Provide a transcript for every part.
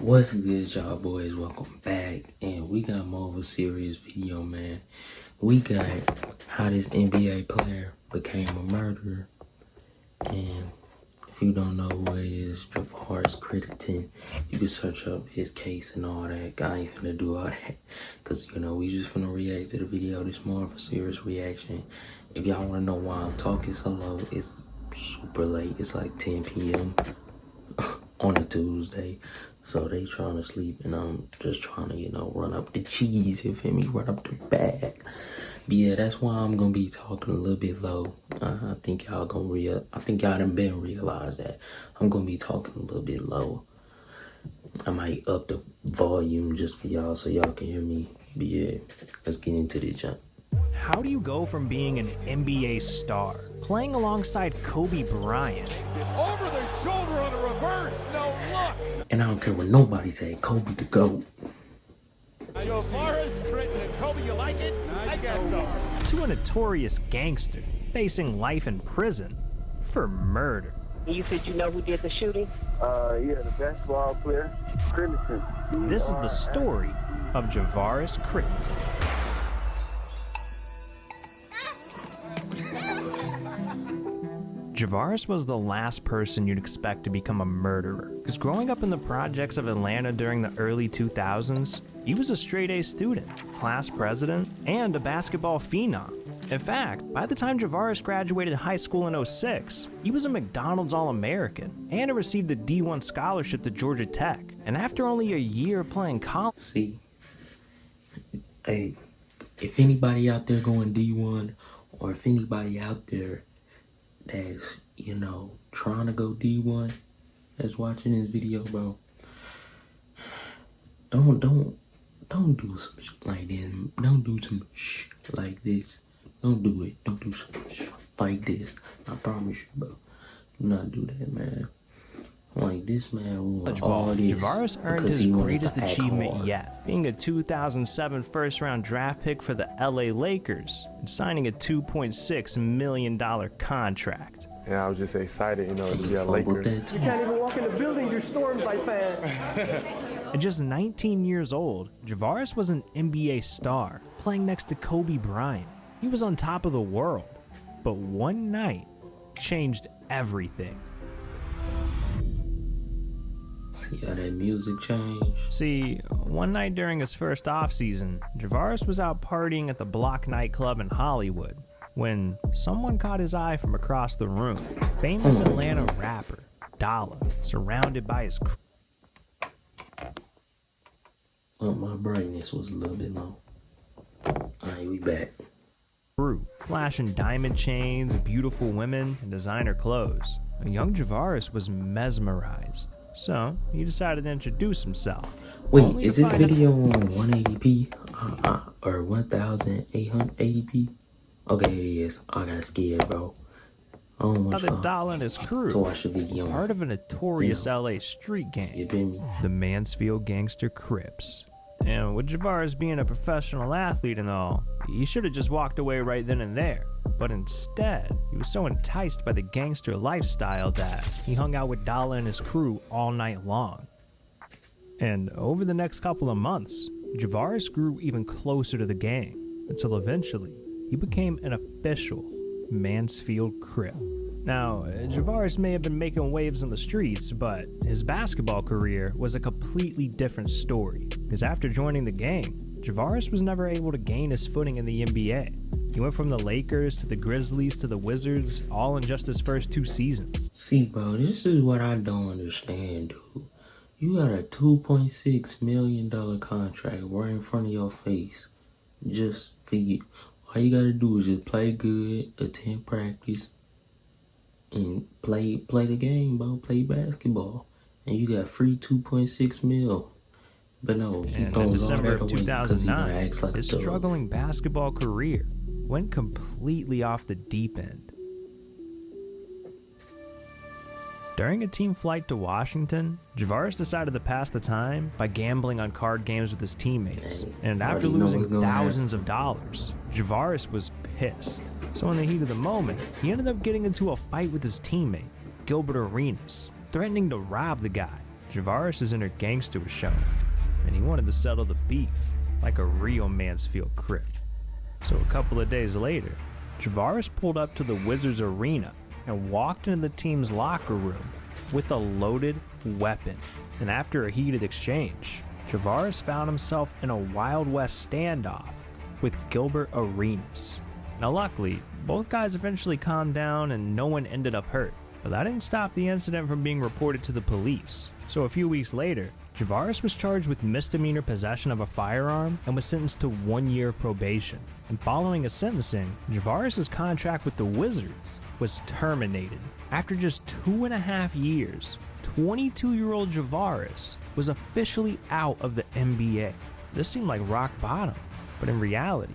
What's good, y'all boys? Welcome back. And we got more of a serious video, man. We got how this NBA player became a murderer. And if you don't know who it is, Javaris Crittenton, you can search up his case and all that. I ain't finna do all that. Cause we just finna react to the video. This more of a serious reaction. If y'all wanna know why I'm talking so low, it's super late. It's like 10 p.m. on a Tuesday. So they trying to sleep and I'm just trying to, run up the cheese, you feel me? Run up the bag. But yeah, that's why I'm gonna be talking a little bit low. I think y'all done been realized that I'm gonna be talking a little bit low. I might up the volume just for y'all so y'all can hear me. But yeah, let's get into the jump. How do you go from being an NBA star, playing alongside Kobe Bryant, over the shoulder on a reverse, no look. And I don't care what nobody say, Kobe the GOAT. Javaris Crittenton, Kobe, you like it? I guess so. to a notorious gangster facing life in prison for murder? You said you know who did the shooting? Yeah, the basketball player, Crittenton. This is the story of Javaris Crittenton. Javaris was the last person you'd expect to become a murderer, because growing up in the projects of Atlanta during the early 2000s, he was a straight-A student, class president, and a basketball phenom. In fact, by the time Javaris graduated high school in '06, he was a McDonald's All-American and received a D1 scholarship to Georgia Tech. And after only a year playing college... See, hey, if anybody out there going D1, or if anybody out there that's, trying to go D1, that's watching this video, bro, don't do some shit like this. Don't do some shit like this. Don't do it. Don't do some shit like this. I promise you, bro. Do not do that, man. Like, this man ruined all this. Javaris earned his greatest achievement yet, being a 2007 first-round draft pick for the LA Lakers and signing a $2.6 million contract. Yeah, I was just excited, to be a Laker. You can't even walk in the building, you're stormed by fans. At just 19 years old, Javaris was an NBA star, playing next to Kobe Bryant. He was on top of the world, but one night changed everything. See how that music changed? See, one night during his first offseason, Javaris was out partying at the Block nightclub in Hollywood when someone caught his eye from across the room. Famous Atlanta rapper, Dollar, surrounded by his crew. Oh, my brightness was a little bit low. Alright, we back. Flashing diamond chains, beautiful women, and designer clothes. Young Javaris was mesmerized, so he decided to introduce himself. Wait, is this video on 180p or 1880p? Okay, it is. I got scared, bro. I don't want Another Dollar and his crew, to watch the video. part of a notorious LA street gang, You feel me? the Mansfield Gangster Crips. And with Javaris being a professional athlete and all, he should have just walked away right then and there. But instead, he was so enticed by the gangster lifestyle that he hung out with Dollar and his crew all night long. And over the next couple of months, Javaris grew even closer to the gang, until eventually he became an official Mansfield Crip. Now, Javaris may have been making waves on the streets, but his basketball career was a completely different story, because after joining the gang, Javaris was never able to gain his footing in the NBA. He went from the Lakers to the Grizzlies to the Wizards, all in just his first 2 seasons. See, bro, this is what I don't understand, dude. You got a $2.6 million contract right in front of your face. Just for you. All you gotta do is just play good, attend practice, and play the game, bro. Play basketball. And you got free 2.6 mil. But no, he And in throws all December that of away because he 2009, acts like his a thug. struggling basketball career went completely off the deep end. During a team flight to Washington, Javaris decided to pass the time by gambling on card games with his teammates. And after losing thousands of dollars, Javaris was pissed. So in the heat of the moment, he ended up getting into a fight with his teammate, Gilbert Arenas, threatening to rob the guy. Javaris' inner gangster was showing, and he wanted to settle the beef like a real Mansfield Crip. So a couple of days later, Javaris pulled up to the Wizards arena and walked into the team's locker room with a loaded weapon. And after a heated exchange, Javaris found himself in a Wild West standoff with Gilbert Arenas. Now luckily, both guys eventually calmed down and no one ended up hurt, but that didn't stop the incident from being reported to the police. So a few weeks later, Javaris was charged with misdemeanor possession of a firearm and was sentenced to 1 year of probation. And following his sentencing, Javaris' contract with the Wizards was terminated. After just 2.5 years, 22-year-old Javaris was officially out of the NBA. This seemed like rock bottom, but in reality,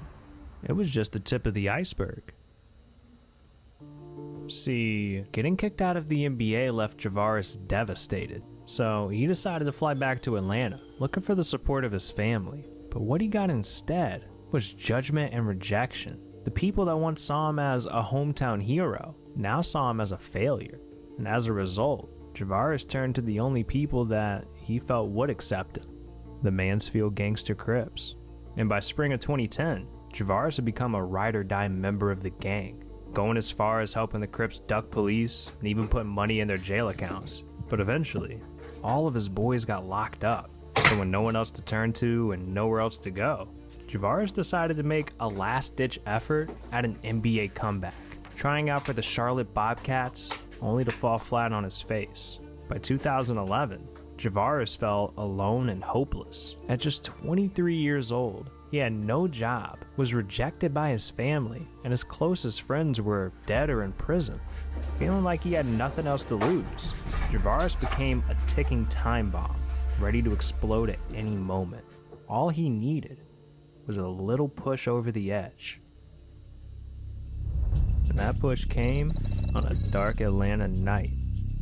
it was just the tip of the iceberg. See, getting kicked out of the NBA left Javaris devastated, so he decided to fly back to Atlanta, looking for the support of his family. But what he got instead was judgment and rejection. The people that once saw him as a hometown hero now saw him as a failure, and as a result, Javaris turned to the only people that he felt would accept him, the Mansfield Gangster Crips. And by spring of 2010, Javaris had become a ride-or-die member of the gang, going as far as helping the Crips duck police and even putting money in their jail accounts. But eventually, all of his boys got locked up, so when no one else to turn to and nowhere else to go, Javaris decided to make a last-ditch effort at an NBA comeback, trying out for the Charlotte Bobcats, only to fall flat on his face. By 2011, Javaris felt alone and hopeless. At just 23 years old, he had no job, was rejected by his family, and his closest friends were dead or in prison. Feeling like he had nothing else to lose, Javaris became a ticking time bomb, ready to explode at any moment. All he needed was a little push over the edge. And that push came on a dark Atlanta night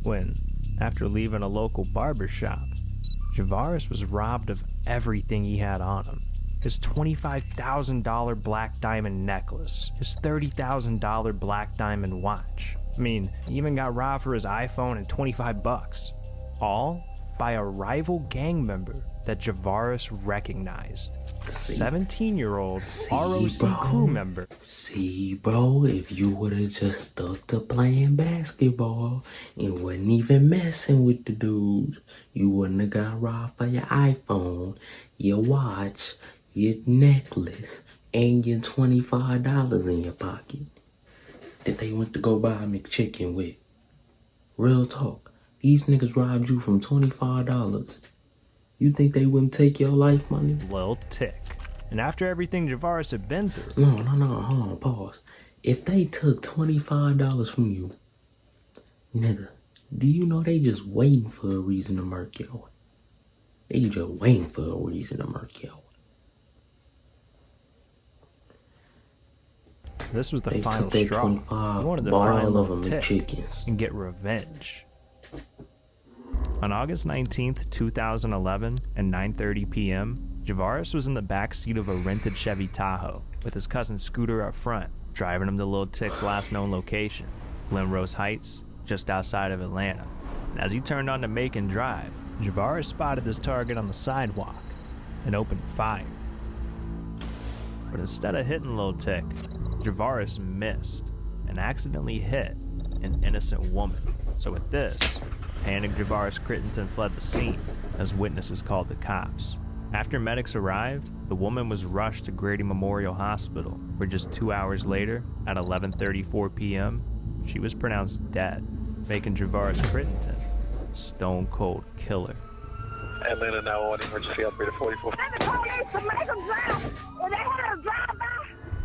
when, after leaving a local barbershop, Javaris was robbed of everything he had on him. His $25,000 black diamond necklace, his $30,000 black diamond watch. I mean, he even got robbed for his iPhone and $25. All by a rival gang member that Javaris recognized. 17-year-old ROC crew member. See, bro, if you would've just stuck to playing basketball and wasn't even messing with the dudes, you wouldn't have got robbed for your iPhone, your watch, your necklace, and your $25 in your pocket that they went to go buy McChicken with. Real talk. These niggas robbed you from $25. You think they wouldn't take your life money? Lil Tick. And after everything Javaris had been through... No, hold on, pause. If they took $25 from you, nigga, do you know they just waiting for a reason to murk your? They just waiting for a reason to murk your. This was the They final took that straw. 25, He wanted to bought find all of Lil them Tick chickens. and get revenge. On August 19th, 2011, at 9:30 p.m., Javaris was in the back seat of a rented Chevy Tahoe with his cousin Scooter up front, driving him to Lil Tick's last known location, Glen Rose Heights, just outside of Atlanta. And as he turned on to Macon Drive, Javaris spotted this target on the sidewalk and opened fire. But instead of hitting Lil Tick, Javaris missed and accidentally hit an innocent woman. So with this, panicked Javaris Crittenton fled the scene as witnesses called the cops. After medics arrived, the woman was rushed to Grady Memorial Hospital, where just 2 hours later, at 11:34 p.m., she was pronounced dead, making Javaris Crittenton a stone cold killer. Atlanta 911 emergency operator 44.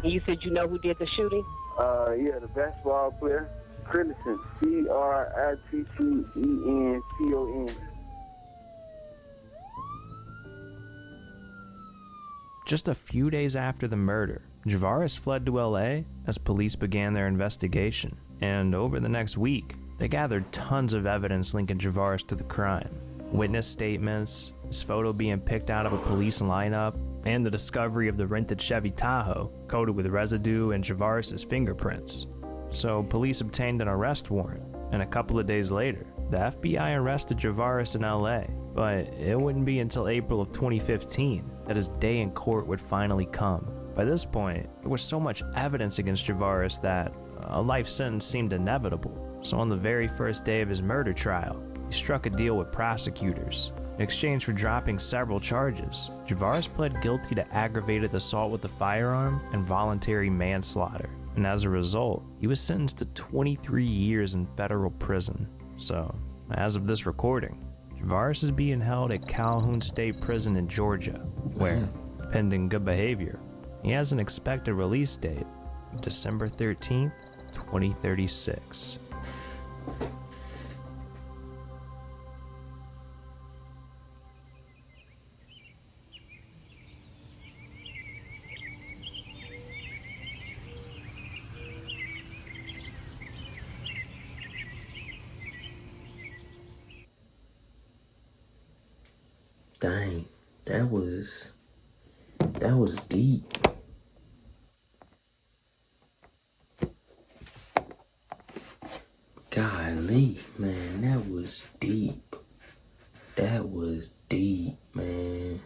And you said you know who did the shooting? Yeah, the basketball player, Crittenton, Crittenton. Just a few days after the murder, Javaris fled to LA as police began their investigation. And over the next week, they gathered tons of evidence linking Javaris to the crime. Witness statements, his photo being picked out of a police lineup, and the discovery of the rented Chevy Tahoe coated with residue and Javaris' fingerprints. So police obtained an arrest warrant, and a couple of days later, the FBI arrested Javaris in LA But it wouldn't be until April of 2015 that his day in court would finally come. By this point, there was so much evidence against Javaris that a life sentence seemed inevitable. So on the very first day of his murder trial, he struck a deal with prosecutors. In exchange for dropping several charges, Javaris pled guilty to aggravated assault with a firearm and voluntary manslaughter. And as a result, he was sentenced to 23 years in federal prison. So, as of this recording, Javaris is being held at Calhoun State Prison in Georgia, where, pending good behavior, he has an expected release date of December 13th, 2036. Dang, that was deep. Golly, man, that was deep. That was deep, man.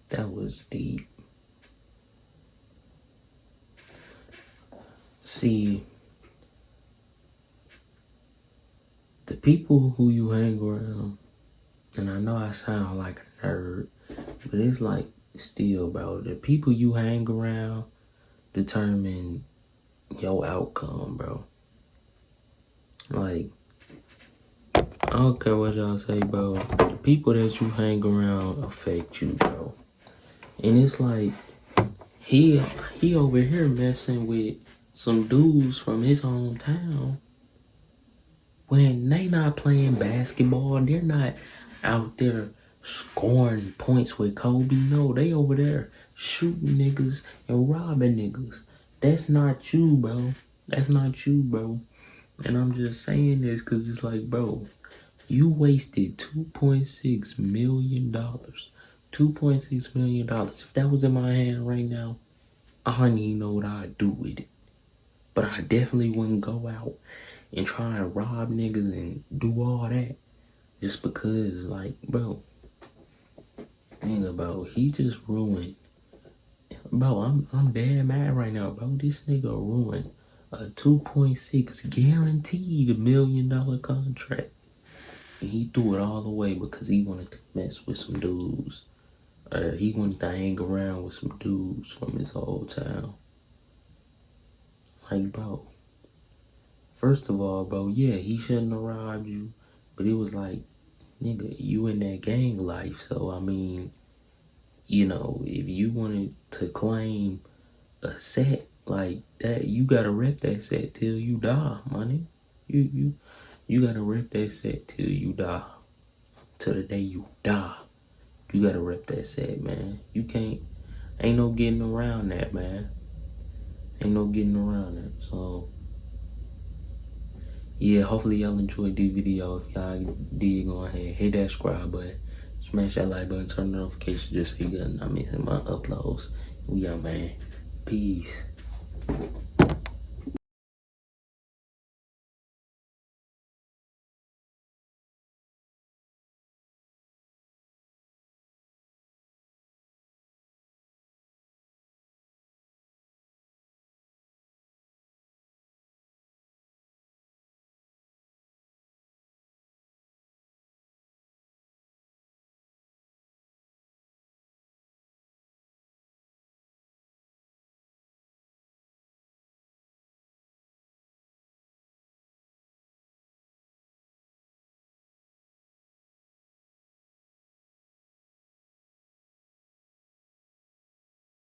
That was deep. See, the people who you hang around, and I know I sound like a nerd, but it's like still, bro, the people you hang around determine your outcome, bro. Like, I don't care what y'all say, bro. The people that you hang around affect you, bro. And it's like, he over here messing with some dudes from his hometown when they not playing basketball. They're not out there scoring points with Kobe. No, they over there shooting niggas and robbing niggas. That's not you, bro. That's not you, bro. And I'm just saying this because it's like, bro, you wasted $2.6 million. $2.6 million. If that was in my hand right now, I don't even know what I'd do with it. But I definitely wouldn't go out and try and rob niggas and do all that. Just because, like, bro, nigga, bro, he just ruined. Bro, I'm dead mad right now, bro. This nigga ruined a 2.6 guaranteed $1 million contract. And he threw it all away because he wanted to mess with some dudes. Or he wanted to hang around with some dudes from his old town. Like, bro, first of all, bro, yeah, he shouldn't have robbed you. But it was like, nigga, you in that gang life. So, I mean, you know, if you wanted to claim a set like that, you gotta rep that set till you die, money. You gotta rep that set till you die. Till the day you die. You gotta rep that set, man. You can't, ain't no getting around that, man. Ain't no getting around that. So, yeah, hopefully y'all enjoyed this video. If y'all did, go ahead, hit that subscribe button. Smash that like button, turn the notifications just so you got my uploads. We out, man. Peace.